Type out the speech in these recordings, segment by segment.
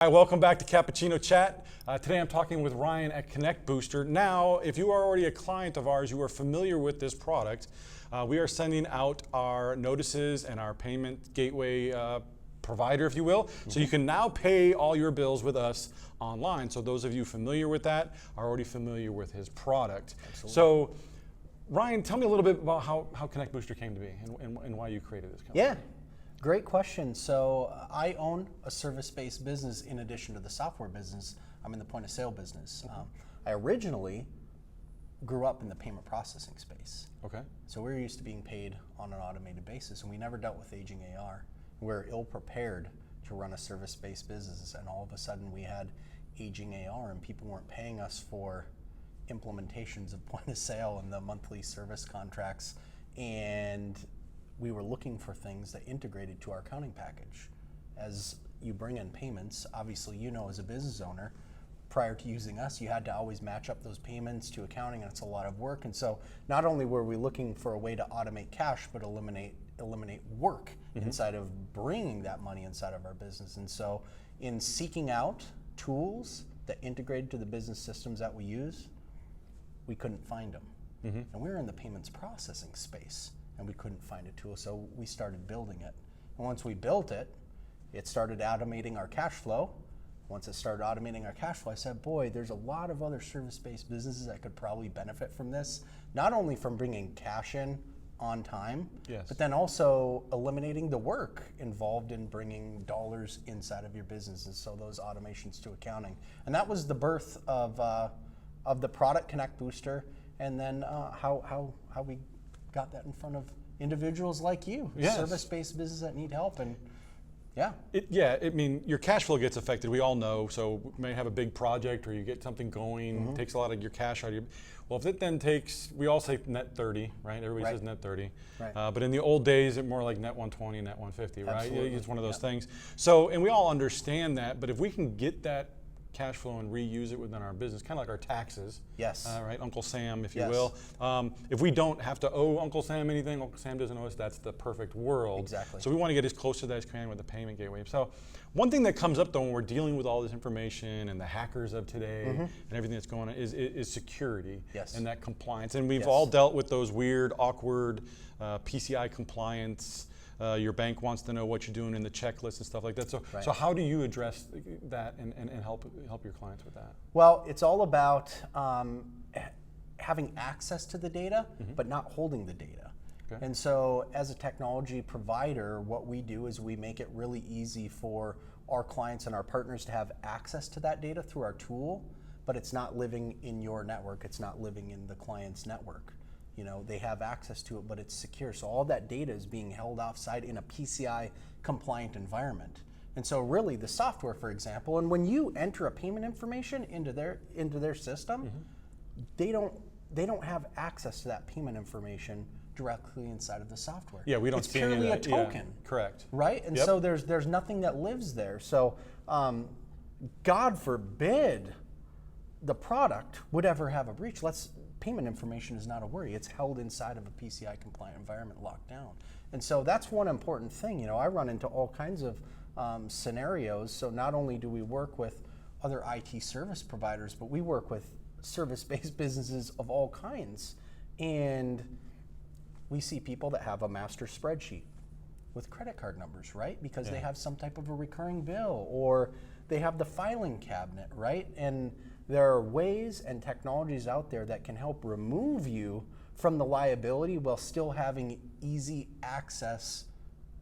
Hi, welcome back to Cappuccino Chat. Today I'm talking with Ryan at Connect Booster. Now, if you are already a client of ours, you are familiar with this product. We are sending out our notices and our payment gateway provider, if you will. So you can now pay all your bills with us online. So those of you familiar with that are already familiar with his product. Absolutely. So Ryan, tell me a little bit about how Connect Booster came to be and why you created this company. Yeah, great question. So I own a service-based business in addition to the software business. I'm in the point of sale business. I originally grew up in the payment processing space. Okay. So we were used to being paid on an automated basis, and we never dealt with aging AR. We were ill-prepared to run a service-based business, and all of a sudden we had aging AR, and people weren't paying us for implementations of point of sale and the monthly service contracts, and we were looking for things that integrated to our accounting package. As you bring in payments, obviously you know as a business owner, prior to using us, you had to always match up those payments to accounting, and it's a lot of work. And so not only were we looking for a way to automate cash, but eliminate work inside of bringing that money inside of our business. And so in seeking out tools that integrated to the business systems that we use, we couldn't find them. And we were in the payments processing space, and we couldn't find a tool, so we started building it. And once we built it, it started automating our cash flow. Once it started automating our cash flow, I said, boy, there's a lot of other service-based businesses that could probably benefit from this, not only from bringing cash in on time, but then also eliminating the work involved in bringing dollars inside of your business, and so those automations to accounting. And that was the birth of the product Connect Booster, and then how we got that in front of individuals like you, service-based business that need help. And I mean, your cash flow gets affected, we all know. So you may have a big project or you get something going, takes a lot of your cash out of your, well, if it then takes, we all say net 30, right? Everybody says net 30. Right. But in the old days, it's more like net 120, net 150, right? Absolutely. It's one of those things. So, and we all understand that, but if we can get that cash flow and reuse it within our business, kind of like our taxes. Yes. Right, Uncle Sam, if you will. If we don't have to owe Uncle Sam anything, Uncle Sam doesn't owe us, that's the perfect world. Exactly. So we want to get as close to that as we can with the payment gateway. So one thing that comes up though when we're dealing with all this information and the hackers of today and everything that's going on is security and that compliance. And we've all dealt with those weird, awkward PCI compliance. Your bank wants to know what you're doing in the checklist and stuff like that. So, so how do you address that and help your clients with that? Well, it's all about having access to the data, but not holding the data. Okay. And so as a technology provider, what we do is we make it really easy for our clients and our partners to have access to that data through our tool, but it's not living in your network, it's not living in the client's network. You know, they have access to it, but it's secure. So all that data is being held offsite in a PCI compliant environment. And so really the software, for example, and when you enter a payment information into their system, they don't have access to that payment information directly inside of the software. Yeah, we don't see any of that. It's purely a token. Yeah, correct. Right? And so there's nothing that lives there. So God forbid the product would ever have a breach. Payment information is not a worry. It's held inside of a PCI compliant environment, locked down. And so that's one important thing. You know, I run into all kinds of scenarios. So not only do we work with other IT service providers, but we work with service-based businesses of all kinds. And we see people that have a master spreadsheet with credit card numbers, right? Because they have some type of a recurring bill, or they have the filing cabinet, right? And there are ways and technologies out there that can help remove you from the liability while still having easy access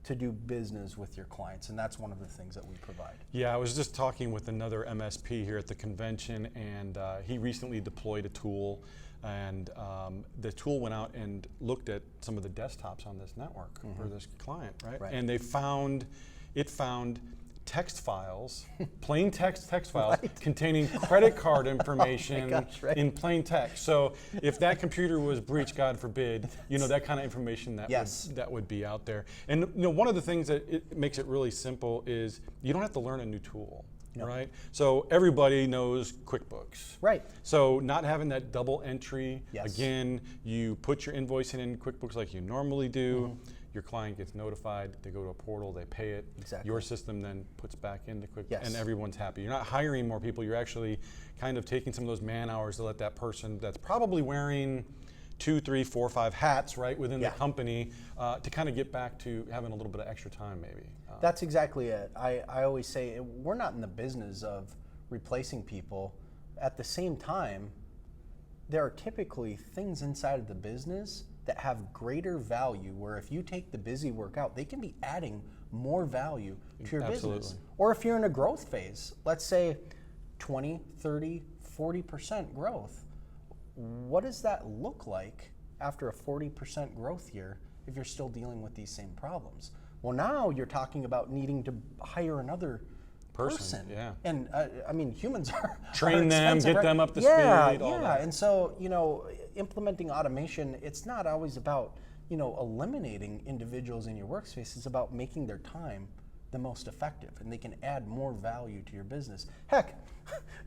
to do business with your clients, and that's one of the things that we provide. Yeah, I was just talking with another MSP here at the convention, and he recently deployed a tool, and the tool went out and looked at some of the desktops on this network for this client, right? And it found text files, plain text files containing credit card information in plain text. So if that computer was breached, God forbid, you know, that kind of information that would be out there. And you know, one of the things that it makes it really simple is you don't have to learn a new tool. Right? So everybody knows QuickBooks. Right. So not having that double entry, again, you put your invoicing in QuickBooks like you normally do. your client gets notified, they go to a portal, they pay it. Exactly. Your system then puts back into quick, Yes. and everyone's happy. You're not hiring more people, you're actually kind of taking some of those man hours to let that person that's probably wearing 2, 3, 4, 5 hats, right, within the company to kind of get back to having a little bit of extra time maybe. That's exactly it. I always say we're not in the business of replacing people. At the same time, there are typically things inside of the business that have greater value, where if you take the busy work out, they can be adding more value to your business. Or if you're in a growth phase, let's say 20, 30, 40% growth. What does that look like after a 40% growth year if you're still dealing with these same problems? Well, now you're talking about needing to hire another person. Yeah. And I mean, humans are train them, expensive, get right? them up to speed, all that. And so, implementing automation, it's not always about, eliminating individuals in your workspace. It's about making their time the most effective, and they can add more value to your business. Heck,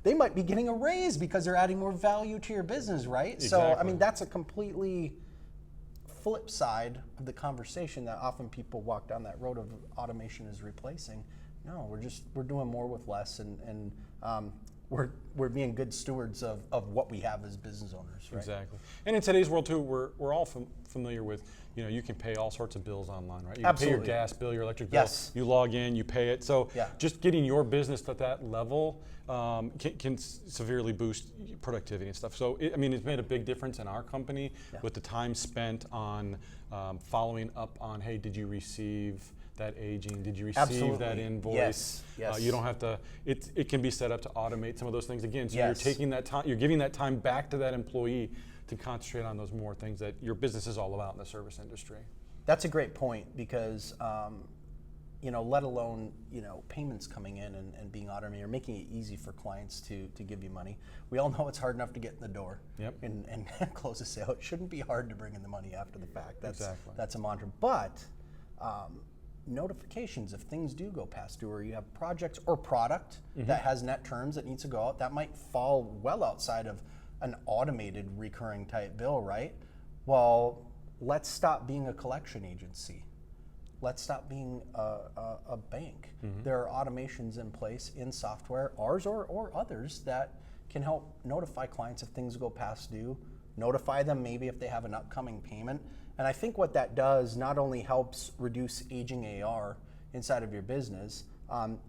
they might be getting a raise because they're adding more value to your business, right? Exactly. So, I mean, that's a completely flip side of the conversation that often people walk down that road of automation is replacing. No, we're doing more with less, and we're being good stewards of what we have as business owners, right? Exactly. And in today's world too, we're all familiar with, you can pay all sorts of bills online, right? You can pay your gas bill, your electric bill. Yes. You log in, you pay it. So just getting your business at that level can severely boost productivity and stuff. So it's made a big difference in our company with the time spent on following up on, hey, did you receive that aging? Did you receive that invoice? Yes. You don't have to. It can be set up to automate some of those things again. So you're taking that time. You're giving that time back to that employee to concentrate on those more things that your business is all about in the service industry. That's a great point because, let alone payments coming in and being automated, or making it easy for clients to give you money. We all know it's hard enough to get in the door and close a sale. It shouldn't be hard to bring in the money after the fact. That's a mantra. But notifications if things do go past due, or you have projects or product that has net terms that needs to go out, that might fall well outside of an automated recurring type bill, right? Well, let's stop being a collection agency. Let's stop being a bank. There are automations in place in software, ours or others, that can help notify clients if things go past due, notify them maybe if they have an upcoming payment. And I think what that does not only helps reduce aging AR inside of your business,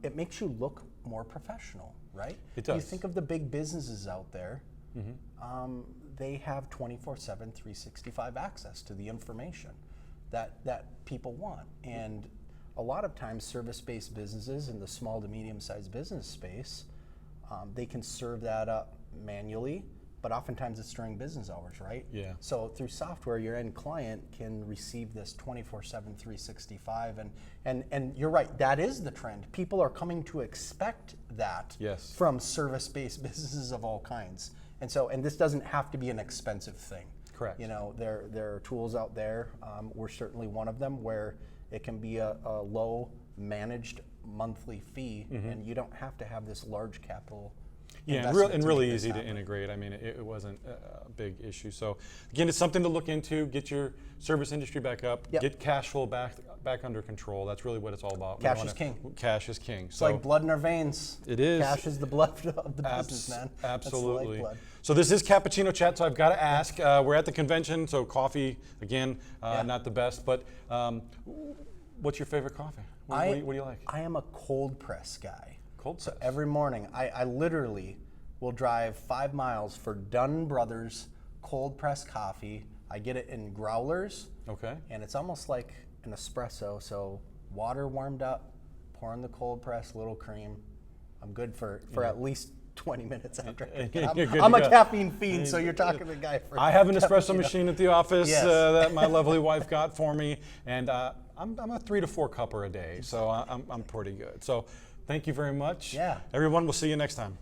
it makes you look more professional, right? It does. You think of the big businesses out there, they have 24/7, 365 access to the information that people want. And a lot of times service-based businesses in the small to medium-sized business space, they can serve that up manually, but oftentimes it's during business hours, right? Yeah. So through software, your end client can receive this 24/7, 365, and you're right, that is the trend. People are coming to expect that from service-based businesses of all kinds. And this doesn't have to be an expensive thing. Correct. There are tools out there. We're certainly one of them where it can be a low managed monthly fee, and you don't have to have this large capital. Yeah, and really easy to integrate. It wasn't a big issue. So again, it's something to look into. Get your service industry back up. Get cash flow back under control. That's really what it's all about. Cash is king. Cash is king. It's like blood in our veins. It is. Cash is the blood of the business, man. Absolutely. So this is Cappuccino Chat. So I've got to ask. We're at the convention, so coffee again, not the best. But what's your favorite coffee? What do you like? I am a cold press guy. Cold press. So every morning, I literally will drive 5 miles for Dunn Brothers cold press coffee. I get it in growlers. Okay. And it's almost like an espresso. So water warmed up, pour in the cold press, little cream. I'm good for at least 20 minutes after. I'm a caffeine fiend, so you're talking to the guy for. I have an espresso machine at the office that my lovely wife got for me, and I'm a 3 to 4 cupper a day, so I'm pretty good. So thank you very much. Yeah. Everyone, we'll see you next time.